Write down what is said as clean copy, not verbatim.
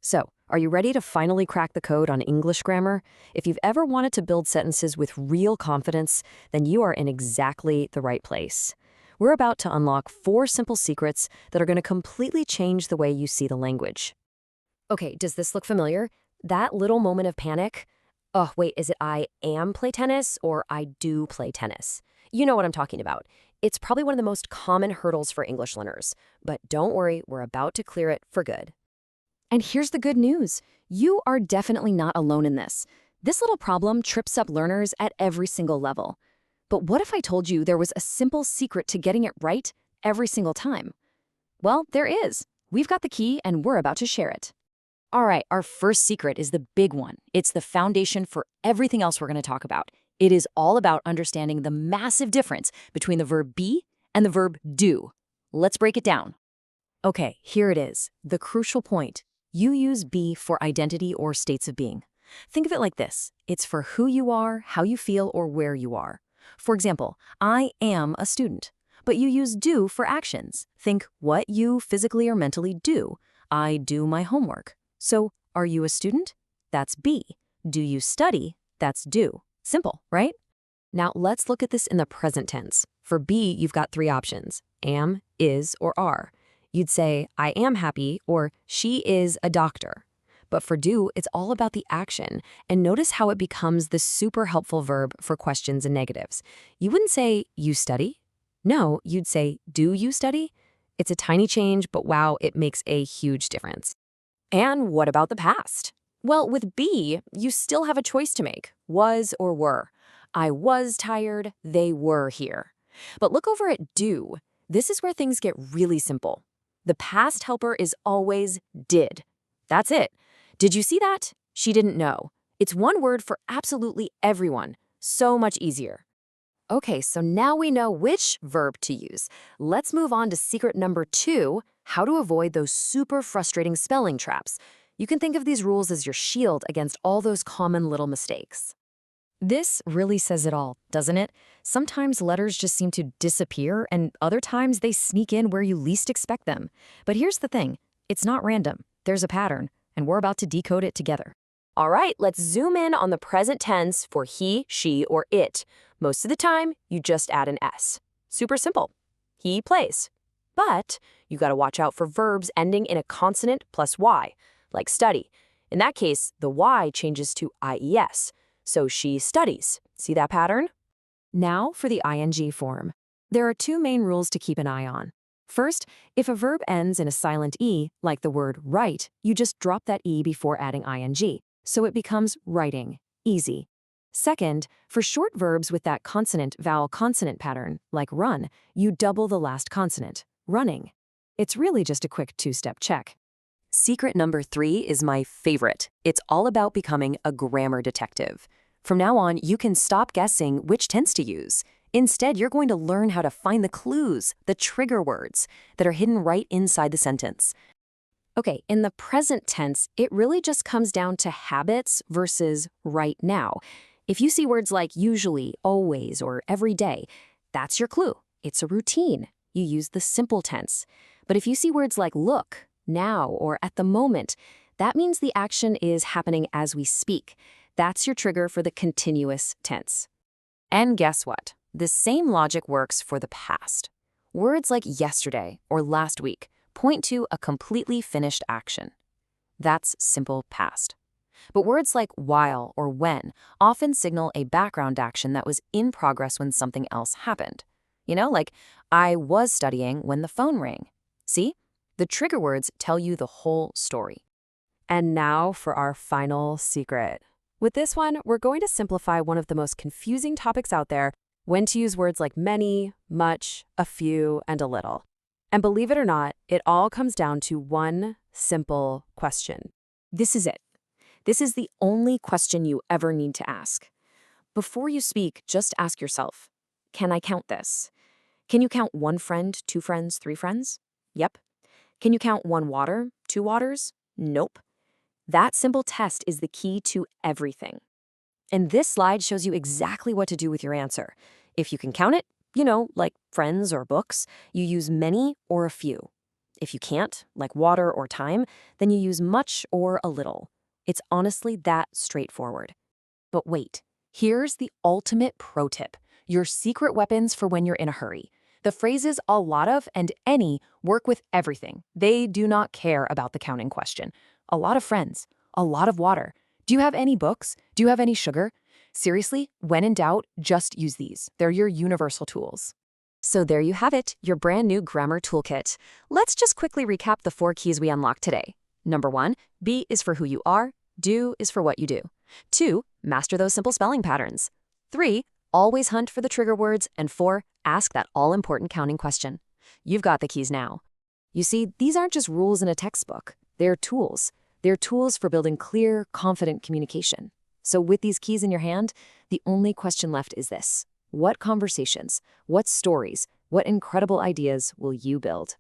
So, are you ready to finally crack the code on English grammar? If you've ever wanted to build sentences with real confidence, then you are in exactly the right place. We're about to unlock 4 simple secrets that are going to completely change the way you see the language. Okay, does this look familiar? That little moment of panic? Oh, wait, is it I am play tennis or I do play tennis? You know what I'm talking about. It's probably one of the most common hurdles for English learners. But don't worry, we're about to clear it for good. And here's the good news. You are definitely not alone in this. This little problem trips up learners at every single level. But what if I told you there was a simple secret to getting it right every single time? Well, there is. We've got the key and we're about to share it. All right, our first secret is the big one. It's the foundation for everything else we're going to talk about. It is all about understanding the massive difference between the verb be and the verb do. Let's break it down. Okay, here it is, the crucial point. You use be for identity or states of being. Think of it like this. It's for who you are, how you feel, or where you are. For example, I am a student. But you use do for actions. Think what you physically or mentally do. I do my homework. So, are you a student? That's be. Do you study? That's do. Simple, right? Now, let's look at this in the present tense. For be, you've got 3 options: am, is, or are. You'd say, I am happy, or she is a doctor. But for do, it's all about the action. And notice how it becomes the super helpful verb for questions and negatives. You wouldn't say, you study? No, you'd say, do you study? It's a tiny change, but wow, it makes a huge difference. And what about the past? Well, with be, you still have a choice to make, was or were. I was tired, they were here. But look over at do. This is where things get really simple. The past helper is always did. That's it. Did you see that? She didn't know. It's one word for absolutely everyone. So much easier. Okay, so now we know which verb to use. Let's move on to secret number 2, how to avoid those super frustrating spelling traps. You can think of these rules as your shield against all those common little mistakes. This really says it all, doesn't it? Sometimes letters just seem to disappear, and other times they sneak in where you least expect them. But here's the thing, it's not random. There's a pattern, and we're about to decode it together. All right, let's zoom in on the present tense for he, she, or it. Most of the time, you just add an S. Super simple. He plays. But you gotta watch out for verbs ending in a consonant plus Y, like study. In that case, the Y changes to IES. So she studies. See that pattern? Now for the ing form. There are 2 main rules to keep an eye on. First, if a verb ends in a silent E, like the word write, you just drop that E before adding ing, so it becomes writing. Easy. Second, for short verbs with that consonant-vowel-consonant pattern, like run, you double the last consonant, running. It's really just a quick 2-step check. Secret number 3 is my favorite. It's all about becoming a grammar detective. From now on, you can stop guessing which tense to use. Instead, you're going to learn how to find the clues, the trigger words, that are hidden right inside the sentence. Okay, in the present tense, it really just comes down to habits versus right now. If you see words like usually, always, or every day, that's your clue. It's a routine. You use the simple tense. But if you see words like look, now, or at the moment, that means the action is happening as we speak. That's your trigger for the continuous tense. And guess what? The same logic works for the past. Words like yesterday or last week point to a completely finished action. That's simple past. But words like while or when often signal a background action that was in progress when something else happened. You know, like I was studying when the phone rang. See? The trigger words tell you the whole story. And now for our final secret. With this one, we're going to simplify one of the most confusing topics out there, when to use words like many, much, a few, and a little. And believe it or not, it all comes down to one simple question. This is it. This is the only question you ever need to ask. Before you speak, just ask yourself, can I count this? Can you count 1 friend, 2 friends, 3 friends? Yep. Can you count 1 water, 2 waters? Nope. That simple test is the key to everything. And this slide shows you exactly what to do with your answer. If you can count it, like friends or books, you use many or a few. If you can't, like water or time, then you use much or a little. It's honestly that straightforward. But wait, here's the ultimate pro tip. Your secret weapons for when you're in a hurry. The phrases a lot of and any work with everything. They do not care about the counting question. A lot of friends. A lot of water. Do you have any books? Do you have any sugar? Seriously, when in doubt, just use these. They're your universal tools. So there you have it, your brand new grammar toolkit. Let's just quickly recap the 4 keys we unlocked today. Number 1, be is for who you are, do is for what you do. 2, master those simple spelling patterns. 3, always hunt for the trigger words. And 4, ask that all-important counting question. You've got the keys now. You see, these aren't just rules in a textbook. They're tools. They're tools for building clear, confident communication. So with these keys in your hand, the only question left is this. What conversations, what stories, what incredible ideas will you build?